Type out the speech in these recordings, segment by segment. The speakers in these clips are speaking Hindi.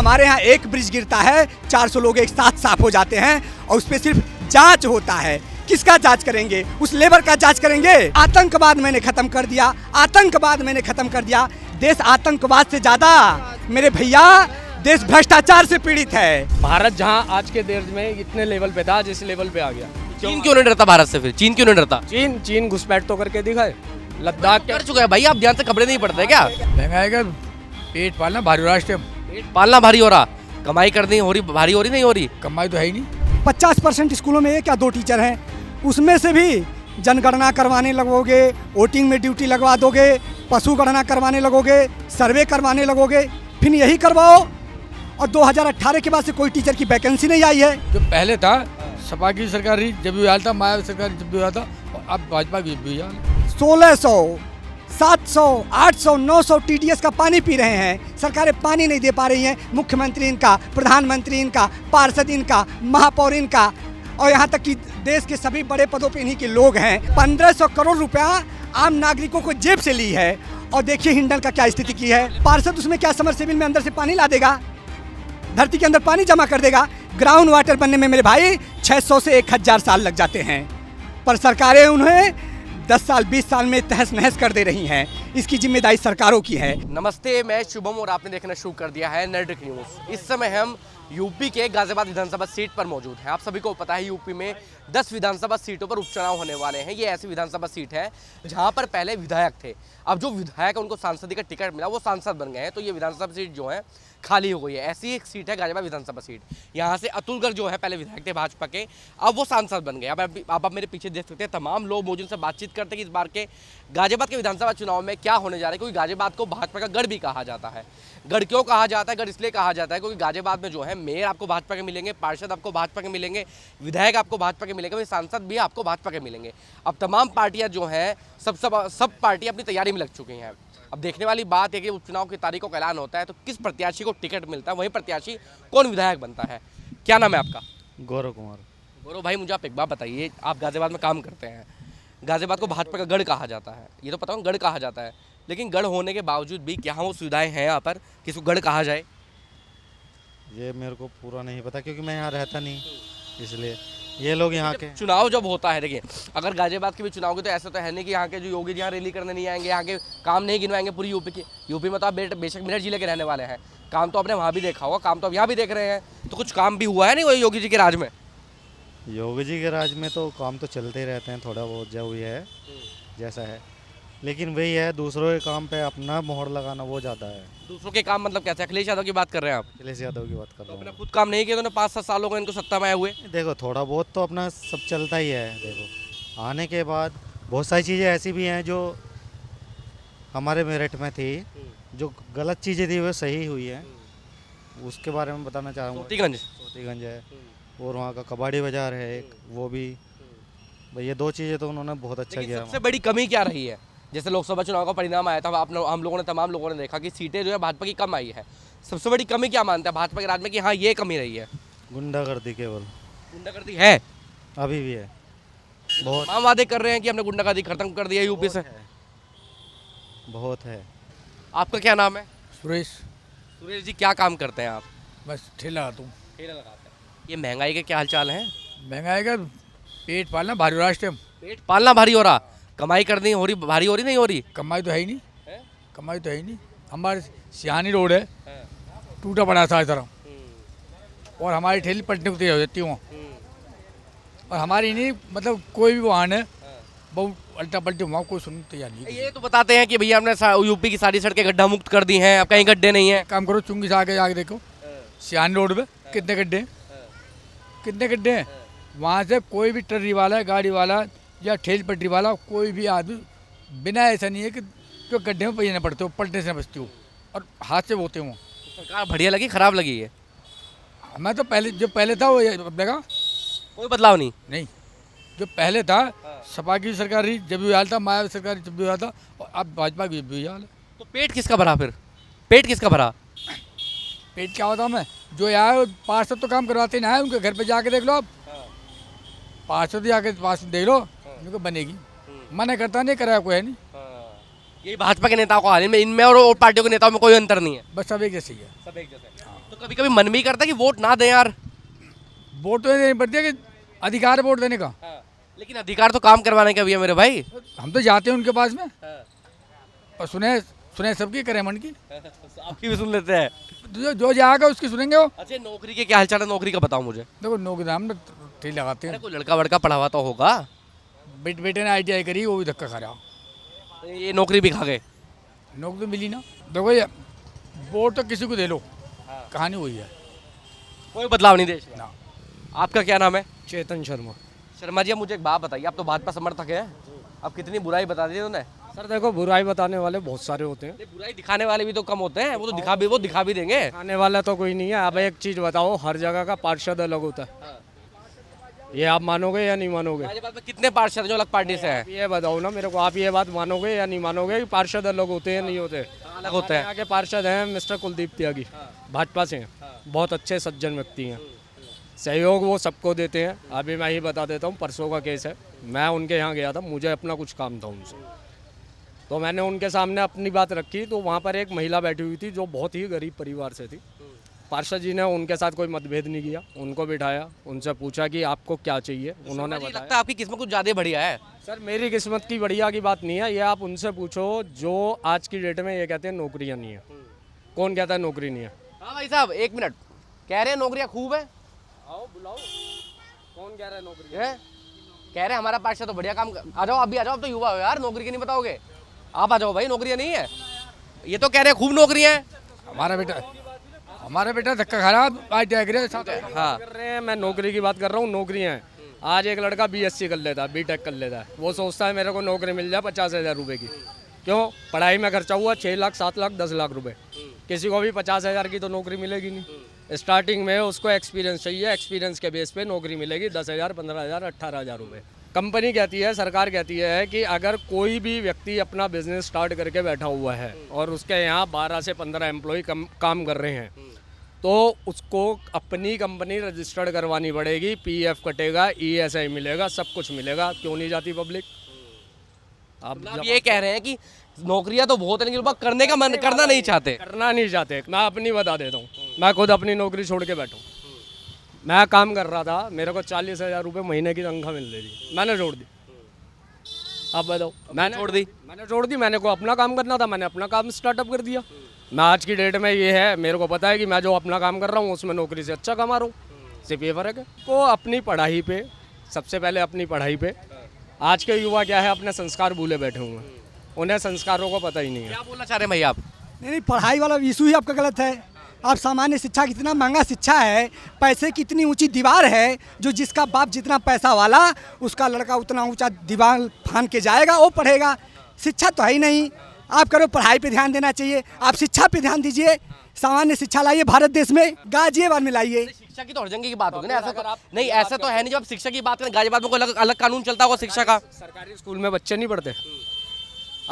हमारे यहाँ एक ब्रिज गिरता है, 400 लोग एक साथ साफ हो जाते हैं और उस पर सिर्फ जांच होता है। किसका जांच करेंगे? उस लेबर का जांच करेंगे। आतंकवाद मैंने खत्म कर दिया, आतंकवाद मैंने खत्म कर दिया। देश आतंकवाद से ज्यादा मेरे भैया देश भ्रष्टाचार से पीड़ित है। भारत जहां आज के देश में इतने लेवल पे था, जिस लेवल पे आ गया। चीन क्यों नहीं डरता भारत से? फिर चीन क्यों नहीं डरता? चीन घुसपैठ तो करके दिखाए। लद्दाख कर चुका है भाई, आप ध्यान से खबरें नहीं पढ़ते क्या? महंगाई का पेट पालना भारी हो रहा है इस टाइम। पेट पालना भारी हो रहा, कमाई करनी हो रही, भारी हो रही नहीं हो रही? कमाई तो है ही नहीं। 50% स्कूलों में 1 या 2 टीचर हैं, उसमें से भी जनगणना करवाने लगोगे, वोटिंग में ड्यूटी लगवा दोगे, पशु गणना करवाने लगोगे, सर्वे करवाने लगोगे, फिर यही करवाओ। और 2018 के बाद से कोई टीचर की वैकेंसी नहीं आई है। जो पहले था सपा की सरकार जब भी आया था, मायावती सरकार जब भी आया था, और अब भाजपा की भी 1600, 700, 800, 900 TDS का पानी पी रहे हैं। सरकारें पानी नहीं दे पा रही हैं। मुख्यमंत्री इनका, प्रधानमंत्री इनका, पार्षद इनका, महापौर इनका, और यहाँ तक कि देश के सभी बड़े पदों पे इन्हीं के लोग हैं। 1500 करोड़ रुपया आम नागरिकों को जेब से ली है। और देखिए हिंडन का क्या स्थिति की है। पार्षद उसमें क्या समरसेबिल में अंदर से पानी ला देगा, धरती के अंदर पानी जमा कर देगा। ग्राउंड वाटर बनने में मेरे भाई 600 से 1000 साल लग जाते हैं, पर सरकारें उन्हें 10 साल 20 साल में तहस नहस कर दे रही हैं। इसकी जिम्मेदारी सरकारों की है। नमस्ते, मैं शुभम और आपने देखना शुरू कर दिया है नर्डिक न्यूज़। इस समय हम यूपी के गाजियाबाद विधानसभा सीट पर मौजूद हैं। आप सभी को पता है यूपी में 10 विधानसभा सीटों पर उपचुनाव होने वाले हैं। ये ऐसी विधानसभा सीट है जहां पर पहले विधायक थे, अब जो विधायक है उनको सांसद का टिकट मिला, वो सांसद बन गए हैं। तो ये विधानसभा सीट जो है खाली हो गई है। ऐसी एक सीट है गाजियाबाद विधानसभा सीट। यहाँ से अतुल गर्ग जो है पहले विधायक थे भाजपा के, अब वो सांसद बन गए। अब आप मेरे पीछे देख सकते हैं, तमाम लोग मौजूद से बातचीत करते हैं कि इस बार के गाजियाबाद के विधानसभा चुनाव में क्या होने जा रहा है। क्योंकि गाजियाबाद को भाजपा का गढ़ भी कहा जाता है। गढ़ क्यों कहा जाता है? गढ़ इसलिए कहा जाता है क्योंकि गाजियाबाद में जो है मेयर आपको भाजपा के मिलेंगे, पार्षद आपको भाजपा के मिलेंगे, विधायक आपको भाजपा के मिलेंगे, सांसद भी आपको भाजपा के मिलेंगे। अब तमाम पार्टियां जो हैं सब पार्टियां अपनी तैयारी में लग चुकी हैं। अब देखने वाली बात है कि उपचुनाव की तारीखों का ऐलान होता है तो किस प्रत्याशी को टिकट मिलता है, वही प्रत्याशी कौन विधायक बनता है। क्या नाम है आपका? गौरव कुमार। गौरव भाई, मुझे आप एक बात बताइए, आप गाजियाबाद में काम करते हैं। गाजियाबाद को भाजपा का गढ़ कहा जाता है, ये तो पता हूँ गढ़ कहा जाता है, लेकिन गढ़ होने के बावजूद भी क्या वो सुविधाएं हैं यहाँ पर कि इसको गढ़ कहा जाए? ये मेरे को पूरा नहीं पता क्योंकि मैं यहाँ रहता नहीं, इसलिए ये लोग यहाँ के। चुनाव जब होता है, देखिए अगर गाजियाबाद के भी चुनाव की तो ऐसा तो है नहीं कि यहाँ के जो योगी जी यहाँ रैली करने नहीं आएंगे, यहाँ के काम नहीं गिनवाएंगे पूरी यूपी की। यूपी में तो आप बेशक मेरठ जिले के रहने वाले हैं, काम तो आपने वहाँ भी देखा होगा, काम तो अब यहाँ भी देख रहे हैं। तो कुछ काम भी हुआ है नहीं वही योगी जी के राज में? योगी जी के राज में तो काम तो चलते ही रहते हैं, थोड़ा बहुत जो हुई है जैसा है, लेकिन वही है दूसरों के काम पे अपना मोहर लगाना वो ज़्यादा है। दूसरों के काम मतलब कैसे? अखिलेश यादव की बात कर रहे हैं आप? अखिलेश यादव की बात कर रहा अपना हूँ। खुद काम नहीं किया उन्होंने 5-7 सालों को इनको सत्ता में आए हुए। देखो थोड़ा बहुत तो अपना सब चलता ही है। देखो आने के बाद बहुत सारी चीज़ें ऐसी भी हैं जो हमारे मेरठ में थी, जो गलत चीज़ें थी वो सही हुई है, उसके बारे में बताना चाहूँगा। सोतीगंज है और वहाँ का कबाड़ी बाजार है एक, वो भी भाई ये 2 चीज़ें तो उन्होंने बहुत अच्छा किया। सबसे बड़ी कमी क्या रही है? जैसे लोकसभा चुनाव का परिणाम आया था, हम लोगों ने तमाम लोगों ने देखा कि सीटें जो है भाजपा की कम आई है। सबसे बड़ी कमी क्या मानते हैं भाजपा के राज में कि हाँ ये कमी रही है? गुंडागर्दी केवल। गुंडागर्दी है, अभी भी है बहुत। तमाम वादे कर रहे हैं कि हमने गुंडागर्दी खत्म कर दिया यूपी से। बहुत है। आपका क्या नाम है? सुरेश। सुरेश जी, क्या काम करते हैं आप? बस ठेला लगाता हूँ। ठेला लगाते हैं। ये महंगाई के क्या हाल चाल हैं? महंगाई का पेट पालना भारी हो रहा है इस टाइम। पेट पालना भारी हो रहा, कमाई करनी हो रही, भारी हो रही नहीं हो रही? कमाई तो है ही नहीं। कमाई तो है ही नहीं। हमारे सियानी रोड है, टूटा पड़ा था इस तरह, और हमारी ठेली पलटने को तैयार हो जाती है वहाँ। और हमारी नहीं मतलब कोई भी वाहन है बहुत अल्टा पल्टी वहाँ कोई सुनने तैयार नहीं। ये तो बताते हैं कि भैया हमने यूपी की सारी सड़कें गड्ढा मुक्त कर दी हैं, अब कहीं गड्ढे नहीं है। काम करो, चुंगी से आगे जाके देखो सियानी रोड पे कितने गड्ढे हैं, कितने गड्ढे हैं। वहाँ से कोई भी ट्ररी वाला, गाड़ी वाला या ठेल पटरी वाला, कोई भी आदमी बिना ऐसा नहीं है कि जो गड्ढे में पहिए न पड़ते हो, पलटने से बचती हो और हाथ से बोते हो। सरकार बढ़िया लगी, खराब लगी है? मैं तो पहले था वो लगा, कोई बदलाव नहीं। जो पहले था सपा की सरकार जब भी आया था, मायावती सरकार जब भी आया था, और अब भाजपा की भी हाल है। तो पेट किसका भरा फिर? पेट किसका भरा? पेट क्या होता मैं जो यार पार्षद तो काम करवाते नहीं आए, उनके घर पे जाके देख लो आप। पार्षद जाके पार्षद देख लो, उनको बनेगी। मना करता नहीं, कराया कोई है नहीं। यही भाजपा के नेताओं को हाल में, इनमें और पार्टियों के नेताओं में कोई अंतर नहीं है, बस सब एक जैसे ही है। सब एक जैसे। तो कभी कभी मन भी करता है कि वोट ना दें यार। वोट तो नहीं पड़ती है कि अधिकार है वोट देने का। लेकिन अधिकार तो काम करवाने का भी है मेरे भाई। हम तो जाते हैं उनके पास में और सुने सुने सबकी करें मन की। आपकी भी सुन लेते हैं। जो जाएगा उसकी सुनेंगे वो। अच्छा नौकरी के क्या हालचाल है, नौकरी का बताओ मुझे। देखो नौकरी हम ठीक लगाते अरे हैं। कोई लड़का वड़का पढ़ा हुआ तो होगा। बेटे ने ITI करी, वो भी धक्का खा रहा। तो ये नौकरी भी खा गए। नौकरी तो मिली ना। देखो ये वोट तो किसी को दे लो, कहानी वही है कोई बदलाव नहीं देश में। ना। आपका क्या नाम है? चेतन शर्मा। शर्मा जी, अब मुझे एक बात बताइए, आप तो भाजपा समर्थक हैं, अब कितनी बुराई बता दी उन्होंने। सर देखो, बुराई बताने वाले बहुत सारे होते हैं, बुराई दिखाने वाले भी तो कम होते हैं, वो तो दिखा भी देंगे। आने वाला तो कोई नहीं है। अब एक चीज़ बताओ, हर जगह का पार्षद अलग होता है, ये आप मानोगे या नहीं मानोगे? भाजपा में कितने पार्षद हैं जो अलग पार्टी से हैं? ये बताओ ना मेरे को, आप ये बात मानोगे या नहीं मानोगे कि पार्षद अलग होते हैं नहीं होते? अलग होते हैं। यहाँ के पार्षद हैं मिस्टर कुलदीप त्यागी, भाजपा से हैं, बहुत अच्छे सज्जन व्यक्ति हैं, सहयोग वो सबको देते हैं। अभी मैं ही बता देता हूँ, परसों का केस है, मैं उनके यहाँ गया था, मुझे अपना कुछ काम था उनसे, तो मैंने उनके सामने अपनी बात रखी, तो वहाँ पर एक महिला बैठी हुई थी जो बहुत ही गरीब परिवार से थी। पार्षद जी ने उनके साथ कोई मतभेद नहीं किया, उनको बिठाया, उनसे पूछा कि आपको क्या चाहिए, उन्होंने मुझे लगता बताया। है आपकी किस्मत कुछ ज़्यादा बढ़िया है। सर मेरी किस्मत की बढ़िया की बात नहीं है, ये आप उनसे पूछो जो आज की डेट में ये कहते हैं नौकरियाँ नहीं है। कौन कहता है नौकरी नहीं है? हाँ भाई साहब, एक मिनट, कह रहे हैं नौकरियाँ खूब है। आओ बुलाओ, कौन कह रहा है नौकरी? हैं? कह रहे हैं हमारा पार्षद तो बढ़िया आ जाओ, अभी आ जाओ, अब तो युवा हो यार, नौकरी की नहीं बताओगे, आप आ जाओ भाई, नौकरियाँ नहीं है, ये तो कह रहे हैं खूब नौकरियाँ हैं। हमारा बेटा धक्का खा रहा ITI करी साथ। हाँ कर रहे हैं, मैं नौकरी की बात कर रहा हूँ, नौकरियाँ हैं। आज एक लड़का BSc कर लेता है, B.Tech कर लेता है, वो सोचता है मेरे को नौकरी मिल जाए 50,000 रुपये की। क्यों? पढ़ाई में खर्चा हुआ 6 लाख 7 लाख 10 लाख रुपए, किसी को भी 50,000 की तो नौकरी मिलेगी नहीं। स्टार्टिंग में उसको एक्सपीरियंस चाहिए, एक्सपीरियंस के बेस पे नौकरी मिलेगी 10,000 15,000 18,000 रुपये। कंपनी कहती है, सरकार कहती है कि अगर कोई भी व्यक्ति अपना बिजनेस स्टार्ट करके बैठा हुआ है और उसके यहाँ 12 से 15 एम्प्लॉय काम कर रहे हैं, तो उसको अपनी कंपनी रजिस्टर्ड करवानी पड़ेगी, PF कटेगा, ESI मिलेगा, सब कुछ मिलेगा। क्यों नहीं जाती पब्लिक? आप ये कह रहे हैं कि नौकरियां तो बहुत है लेकिन लोग करने का मन करना नहीं चाहते। करना नहीं चाहते। मैं अपनी बता देता हूँ, मैं खुद अपनी नौकरी छोड़ के बैठा हूँ। मैं काम कर रहा था, मेरे को 40,000 रुपये महीने की तनख्वाह मिल रही थी, मैंने छोड़ दी। अब बताओ, मैंने छोड़ दी, मैंने को अपना काम करना था, मैंने अपना काम स्टार्टअप कर दिया। मैं आज की डेट में ये है, मेरे को पता है कि मैं जो अपना काम कर रहा हूँ उसमें नौकरी से अच्छा कमा रहा हूँ, सिर्फ ये फ़र्क है। तो अपनी पढ़ाई पे, सबसे पहले अपनी पढ़ाई पे, आज के युवा क्या है, अपने संस्कार भूले बैठे हुए हैं, उन्हें संस्कारों को पता ही नहीं है। क्या बोलना चाह रहे हैं भाई आप? नहीं, पढ़ाई वाला इशू ही आपका गलत है। आप सामान्य शिक्षा, कितना महंगा शिक्षा है, पैसे की इतनी ऊंची दीवार है, जो जिसका बाप जितना पैसा वाला, उसका लड़का उतना ऊंचा दीवार फान के जाएगा, वो पढ़ेगा। शिक्षा तो है ही नहीं। आप करो, पढ़ाई पे ध्यान देना चाहिए, आप शिक्षा पे ध्यान दीजिए, सामान्य शिक्षा लाइए भारत देश में, गाजियाबाद में लाइए। शिक्षा की तो हर जगह की बात होगी ना, ऐसा तो नहीं, ऐसा तो है नहीं। जब आप शिक्षा की बात करें, गाजियाबाद में कोई अलग कानून चलता होगा शिक्षा का? सरकारी स्कूल में बच्चे नहीं पढ़ते,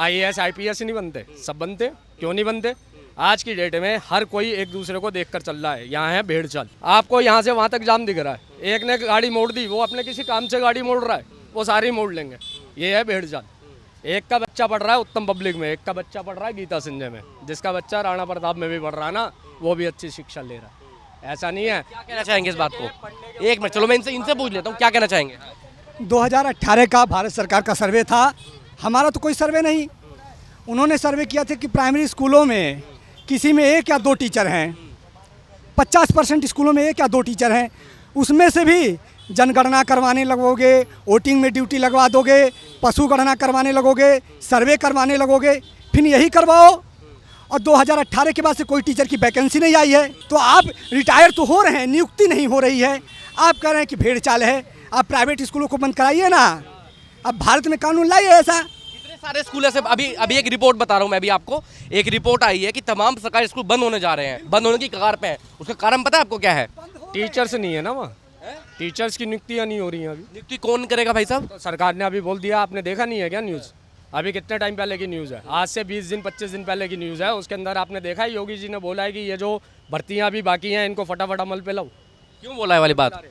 IAS IPS नहीं बनते, सब बनते। क्यों नहीं बनते? आज की डेट में हर कोई एक दूसरे को देखकर चल रहा है। यहाँ है भेड़ चाल, आपको यहाँ से वहाँ तक जाम दिख रहा है, एक ने गाड़ी मोड़ दी, वो अपने किसी काम से गाड़ी मोड़ रहा है, वो सारी मोड़ लेंगे। ये है भेड़ चाल। एक का बच्चा पढ़ रहा है उत्तम पब्लिक में, एक का बच्चा पढ़ रहा है गीता संजय में, जिसका बच्चा राणा प्रताप में भी पढ़ रहा है ना, वो भी अच्छी शिक्षा ले रहा है। ऐसा नहीं है। क्या कहना चाहेंगे इस बात को? एक मिनट, चलो मैं इनसे पूछ लेता हूँ, क्या कहना चाहेंगे? 2018 का भारत सरकार का सर्वे था, हमारा तो कोई सर्वे नहीं। उन्होंने सर्वे किया था कि प्राइमरी स्कूलों में किसी में 1 या 2 टीचर हैं, 50% स्कूलों में 1 या 2 टीचर हैं। उसमें से भी जनगणना करवाने लगोगे, वोटिंग में ड्यूटी लगवा दोगे, पशु गणना करवाने लगोगे, सर्वे करवाने लगोगे, फिर यही करवाओ। और 2018 के बाद से कोई टीचर की वैकेंसी नहीं आई है, तो आप रिटायर तो हो रहे हैं, नियुक्ति नहीं हो रही है। आप कह रहे हैं कि भेड़ चाल है। आप प्राइवेट स्कूलों को बंद कराइए ना, अब भारत में कानून लाइए ऐसा। कितने सारे स्कूल ऐसे, अभी एक रिपोर्ट बता रहा हूँ मैं, अभी आपको एक रिपोर्ट आई है कि तमाम सरकारी स्कूल बंद होने जा रहे हैं, बंद होने की कगार पे हैं। उसका कारण पता है आपको क्या है? टीचर्स नहीं है ना वहाँ, टीचर्स की नियुक्तियाँ नहीं हो रही हैं अभी। नियुक्ति कौन करेगा भाई साहब? तो सरकार ने अभी बोल दिया, आपने देखा नहीं है क्या न्यूज़? अभी कितने टाइम पहले की न्यूज़ है, आज से 20 दिन 25 दिन पहले की न्यूज़ है। उसके अंदर आपने देखा है, योगी जी ने बोला है कि ये जो भर्तियाँ अभी बाकी हैं, इनको फटाफट अमल पे लाओ। क्यों बोला है वाली बात?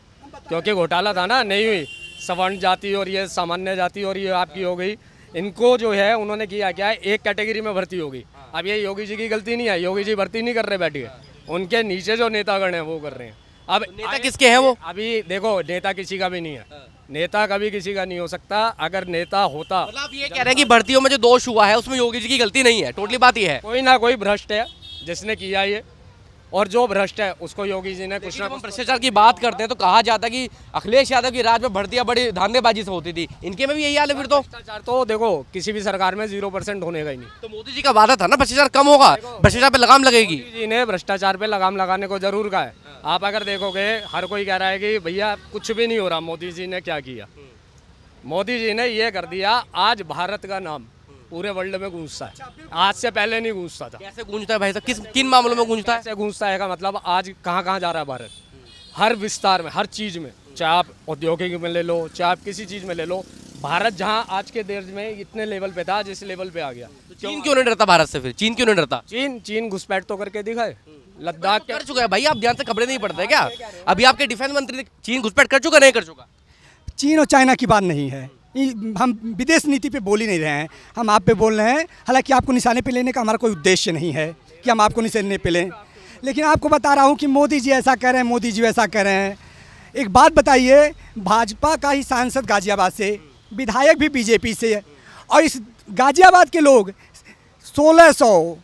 क्योंकि घोटाला था ना, नहीं हुई। सवर्ण जाति और ये सामान्य जाति और ये आपकी हो गई, इनको जो है उन्होंने किया क्या है, एक कैटेगरी में भर्ती होगी। अब ये योगी जी की गलती नहीं है, योगी जी भर्ती नहीं कर रहे बैठिए, उनके नीचे जो नेतागण हैं वो कर रहे हैं। अब नेता किसके हैं वो? अभी देखो, नेता किसी का भी नहीं है, नेता कभी किसी का नहीं हो सकता। अगर नेता होता, मतलब आप ये कह रहे हैं कि भर्तियों में जो दोष हुआ है उसमें योगी जी की गलती नहीं है, टोटली बात ये है। कोई ना कोई भ्रष्ट है जिसने किया ये, और जो भ्रष्ट है उसको योगी जी ने कुछ ना जब हम कुछ। भ्रष्टाचार की बात करते हैं तो कहा जाता है कि अखिलेश यादव की राज में भर्तियां बड़ी धांधेबाजी से होती थी, इनके में भी यही हाल है फिर तो। भ्रष्टाचार तो देखो किसी भी सरकार में 0% होने का ही नहीं। तो मोदी जी का वादा था ना भ्रष्टाचार कम होगा, भ्रष्टाचार पे लगाम लगेगी। मोदी जी ने भ्रष्टाचार पे लगाम लगाने को जरूर कहा है। आप अगर देखोगे, हर कोई कह रहा है कि भैया कुछ भी नहीं हो रहा, मोदी जी ने क्या किया। मोदी जी ने ये कर दिया, आज भारत का नाम पूरे वर्ल्ड में गूंजता है, आज से पहले नहीं गूंजता था। कैसे गूंजता है भाई साहब, किन मामलों में गूंजता है? ऐसे गूंजता है का मतलब आज कहाँ कहाँ जा रहा है भारत, हर विस्तार में, हर चीज़ में, चाहे आप औद्योगिक में ले लो, चाहे आप किसी चीज़ में ले लो, भारत जहाँ आज के देश में इतने लेवल पे था, जिस लेवल पे आ गया। चीन क्यों नहीं डरता भारत से? फिर चीन क्यों नहीं डरता? चीन घुसपैठ तो करके दिखाए, लद्दाख के कर चुका है भाई, आप ध्यान से खबरें नहीं पढ़ते क्या? अभी आपके डिफेंस मंत्री चीन घुसपैठ कर चुका, नहीं कर चुका? चीन और चाइना की बात नहीं है, हम विदेश नीति पे बोल ही नहीं रहे हैं, हम आप पे बोल रहे हैं। हालांकि आपको निशाने पे लेने का हमारा कोई उद्देश्य नहीं है कि हम आपको निशाने पे लें, लेकिन आपको बता रहा हूँ कि मोदी जी ऐसा कर रहे हैं, मोदी जी वैसा कर रहे हैं। एक बात बताइए, भाजपा का ही सांसद गाजियाबाद से, विधायक भी बीजेपी से, और इस गाजियाबाद के लोग 1600,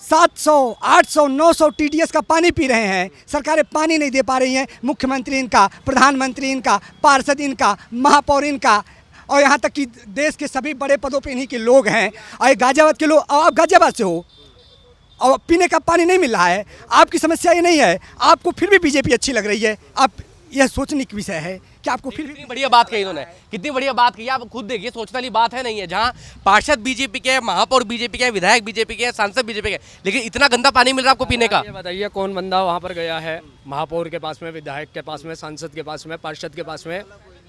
700, 800, 900 TDS का पानी पी रहे हैं। सरकारें पानी नहीं दे पा रही हैं। मुख्यमंत्री इनका, प्रधानमंत्री इनका, पार्षद इनका, महापौर इनका, और यहाँ तक कि देश के सभी बड़े पदों पे इन्हीं के लोग हैं। और ये गाजियाबाद के लोग, और आप गाजियाबाद से हो और पीने का पानी नहीं मिल रहा है, आपकी समस्या ये नहीं है, आपको फिर भी बीजेपी अच्छी लग रही है। आप यह सोचने की विषय है कि आपको फिर भी कितनी बढ़िया बात कही इन्होंने, कितनी बढ़िया बात कही। आप खुद देखिए, सोचने वाली बात है नहीं है, जहाँ पार्षद बीजेपी के, महापौर बीजेपी के, विधायक बीजेपी के, सांसद बीजेपी के, लेकिन इतना गंदा पानी मिल रहा है आपको पीने का। ये बताइए कौन बंदा वहाँ पर गया है, महापौर के पास में, विधायक के पास में, सांसद के पास में, पार्षद के पास में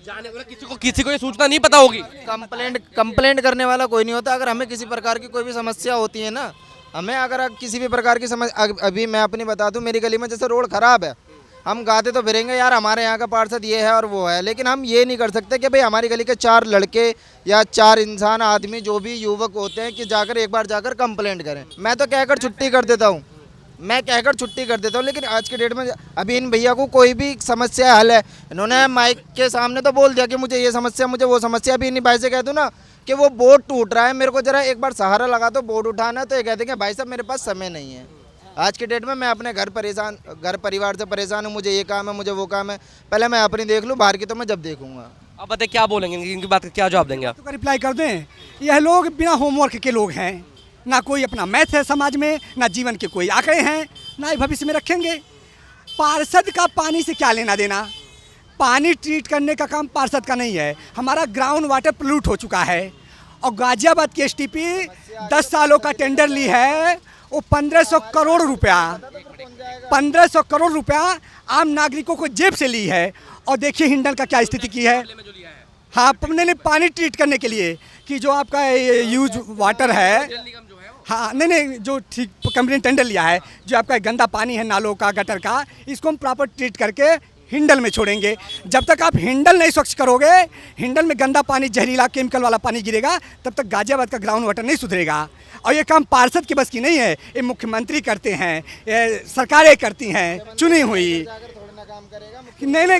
जाने वाला किसी को ये सूचना नहीं पता होगी। कंप्लेंट करने वाला कोई नहीं होता। अगर हमें किसी प्रकार की कोई भी समस्या होती है ना, हमें अगर किसी भी प्रकार की समस्या, अभी मैं अपनी बता दूं, मेरी गली में जैसे रोड ख़राब है, हम गाते तो फिरेंगे यार हमारे यहाँ का पार्षद ये है और वो है, लेकिन हम ये नहीं कर सकते कि भाई हमारी गली के 4 लड़के या 4 इंसान, आदमी, जो भी युवक होते हैं, कि जाकर एक बार जाकर कंप्लेंट करें। मैं तो कहकर छुट्टी कर देता हूँ, लेकिन आज के डेट में अभी इन भैया को कोई भी समस्या हल है, इन्होंने माइक के सामने तो बोल दिया कि मुझे ये समस्या, मुझे वो समस्या। भी इन भाई से कह दूँ ना कि वो बोर्ड टूट रहा है, मेरे को जरा एक बार सहारा लगा दो, बोर्ड उठाना, तो ये कहते हैं कि भाई साहब मेरे पास समय नहीं है। आज के डेट में मैं अपने घर परिवार से परेशान हूँ, मुझे ये काम है, मुझे वो काम है, पहले मैं अपनी देख लूँ, बाहर की तो मैं जब देखूंगा। अब बताइए क्या बोलेंगे, इनकी बात का क्या जवाब देंगे आप? तो रिप्लाई कर दें, यह लोग बिना होमवर्क के लोग हैं, ना कोई अपना मैथ है समाज में, ना जीवन के कोई आंकड़े हैं, ना ही भविष्य में रखेंगे। पार्षद का पानी से क्या लेना देना, पानी ट्रीट करने का काम पार्षद का नहीं है। हमारा ग्राउंड वाटर पोल्यूट हो चुका है, और गाजियाबाद की STP 10 सालों का टेंडर ली है, वो 1500 करोड़ रुपया, 1500 करोड़ रुपया आम नागरिकों को जेब से ली है। और देखिए हिंडल का क्या स्थिति की है। हाँ, हमने पानी ट्रीट करने के लिए कि जो आपका यूज वाटर है, हाँ नहीं, जो ठीक कंपनी ने टेंडर लिया है, जो आपका गंदा पानी है नालों का, गटर का, इसको हम प्रॉपर ट्रीट करके हिंडल में छोड़ेंगे। जब तक आप हिंडल नहीं स्वच्छ करोगे, हिंडल में गंदा पानी, जहरीला केमिकल वाला पानी गिरेगा, तब तक गाजियाबाद का ग्राउंड वाटर नहीं सुधरेगा। और ये काम पार्षद की बस की नहीं है, ये मुख्यमंत्री करते हैं, ये सरकारें करती हैं चुनी हुई। नहीं,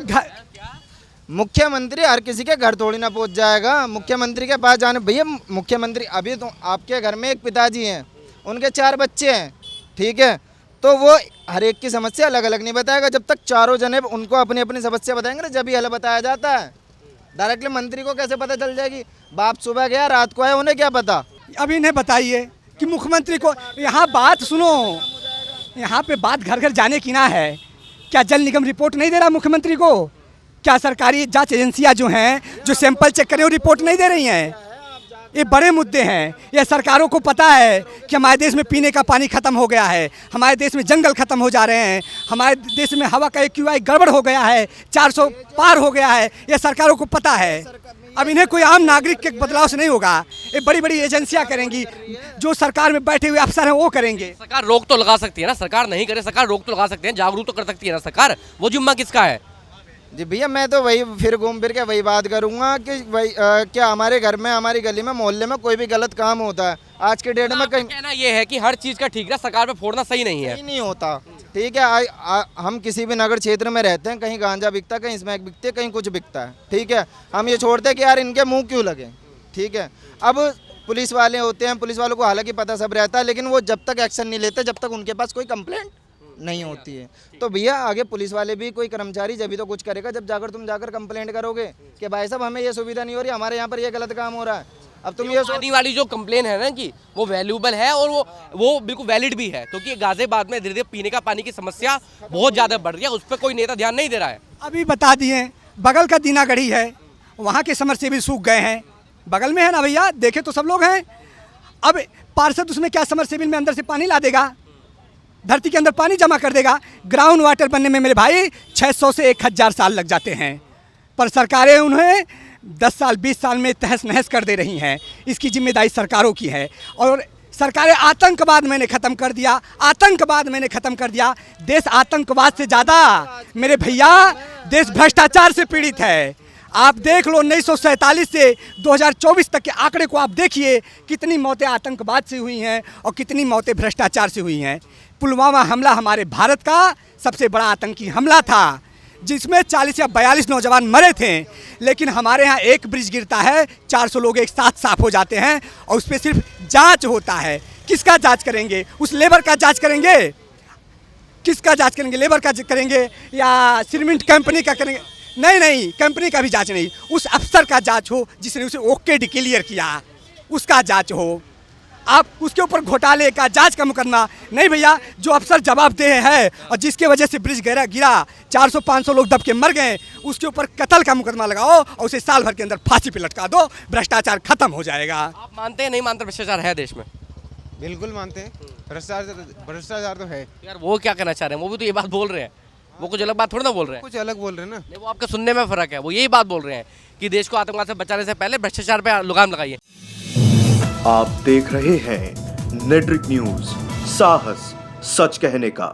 मुख्यमंत्री हर किसी के घर थोड़ी ना पहुंच जाएगा। मुख्यमंत्री के पास जाने, भैया मुख्यमंत्री, अभी तो आपके घर में एक पिताजी हैं, उनके 4 बच्चे हैं, ठीक है, तो वो हर एक की समस्या अलग अलग नहीं बताएगा। जब तक चारों जने उनको अपनी अपनी समस्या बताएंगे ना, जब ही हल बताया जाता है। डायरेक्टली मंत्री को कैसे पता चल जाएगी? बाप सुबह गया, रात को आया, उन्हें क्या पता? अभी इन्हें बताइए कि मुख्यमंत्री को, यहाँ बात सुनो, यहाँ पे बात घर घर जाने की ना है। क्या जल निगम रिपोर्ट नहीं दे रहा मुख्यमंत्री को? क्या सरकारी जांच एजेंसियां जो हैं, जो सैंपल चेक करें, वो रिपोर्ट नहीं दे रही हैं? ये बड़े मुद्दे हैं। ये सरकारों को पता है कि हमारे देश में पीने का पानी ख़त्म हो गया है, हमारे देश में जंगल ख़त्म हो जा रहे हैं, हमारे देश में हवा का AQI गड़बड़ हो गया है, 400 पार हो गया है। ये सरकारों को पता है। अब इन्हें कोई आम नागरिक के बदलाव से नहीं होगा, ये बड़ी बड़ी एजेंसियां करेंगी, जो सरकार में बैठे हुए अफसर हैं वो करेंगे। सरकार रोक तो लगा सकती है ना, सरकार नहीं करे, सरकार रोक तो लगा सकते हैं, जागरूक तो कर सकती है ना सरकार। वो जिम्मा किसका है? जी भैया, मैं तो वही फिर घूम फिर के वही बात करूंगा कि वही क्या हमारे घर में, हमारी गली में, मोहल्ले में कोई भी गलत काम होता है आज के डेट में, कहीं कहना ये है कि हर चीज़ का ठीक है, सरकार पे फोड़ना सही नहीं है। नहीं होता। ठीक है। हम किसी भी नगर क्षेत्र में रहते हैं, कहीं गांजा बिकता है, कहीं स्मैक बिकती है, कहीं कुछ बिकता है, ठीक है। हम ये छोड़ते हैं कि यार इनके मुंह क्यों लगे, ठीक है। अब पुलिस वाले होते हैं, पुलिस वालों को हालांकि पता सब रहता है, लेकिन वो जब तक एक्शन नहीं लेते, जब तक उनके पास कोई कंप्लेंट नहीं होती है। तो भैया आगे पुलिस वाले भी, कोई कर्मचारी जब भी तो कुछ करेगा जब जाकर तुम जाकर कंप्लेंट करोगे कि भाई साहब हमें ये सुविधा नहीं हो रही, हमारे यहाँ पर ये गलत काम हो रहा है। अब तुम ये पानी वाली जो कंप्लेन है ना कि वो वैल्यूबल है और वो बिल्कुल वैलिड भी है, क्योंकि गाजियाबाद में धीरे धीरे पीने का पानी की समस्या बहुत ज़्यादा बढ़ रही है, उस पर कोई नेता ध्यान नहीं दे रहा है। अभी बता दिए, बगल का दीनागढ़ी है, वहाँ के समरसेबिल सूख गए हैं, बगल में है ना भैया, देखे तो सब लोग हैं। अब पार्षद उसमें क्या समरसेबिल में अंदर से पानी ला देगा, धरती के अंदर पानी जमा कर देगा। ग्राउंड वाटर बनने में मेरे भाई 600 से 1000 साल लग जाते हैं, पर सरकारें उन्हें 10 साल 20 साल में तहस नहस कर दे रही हैं। इसकी जिम्मेदारी सरकारों की है। और सरकारें आतंकवाद मैंने ख़त्म कर दिया, आतंकवाद मैंने ख़त्म कर दिया। देश आतंकवाद से ज़्यादा मेरे भैया देश भ्रष्टाचार से पीड़ित है। आप देख लो 1947 से 2024 तक के आंकड़े को आप देखिए, कितनी मौतें आतंकवाद से हुई हैं और कितनी मौतें भ्रष्टाचार से हुई हैं। पुलवामा हमला हमारे भारत का सबसे बड़ा आतंकी हमला था, जिसमें 40 या 42 नौजवान मरे थे, लेकिन हमारे यहाँ एक ब्रिज गिरता है, 400 लोग एक साथ साफ हो जाते हैं और उस पर सिर्फ जांच होता है। किसका जांच करेंगे? उस लेबर का जांच करेंगे? किसका जांच करेंगे? लेबर का करेंगे या सीमेंट कंपनी का करेंगे? नहीं, कंपनी का भी जांच नहीं, उस अफसर का जांच हो जिसने उसे ओके डिक्लेयर किया, उसका जांच हो। आप उसके ऊपर घोटाले का जांच का मुकदमा नहीं भैया, जो अफसर जवाबदेह है और जिसके वजह से ब्रिज गिरा 400-500 लोग दब के मर गए, उसके ऊपर कत्ल का मुकदमा लगाओ और उसे साल भर के अंदर फांसी पे लटका दो, भ्रष्टाचार खत्म हो जाएगा। आप मानते हैं नहीं मानते भ्रष्टाचार है देश में? बिल्कुल मानते हैं, भ्रष्टाचार तो है यार वो क्या कहना चाह रहे हैं? वो भी तो ये बात बोल रहे हैं, वो कुछ अलग बात थोड़ी ना बोल रहे हैं। कुछ अलग बोल रहे हैं ना। नहीं, वो आपके सुनने में फर्क है। वो यही बात बोल रहे हैं कि देश को आतंकवाद से बचाने से पहले भ्रष्टाचार पे लगाम लगाइए। आप देख रहे हैं नेट्रिक न्यूज, साहस सच कहने का।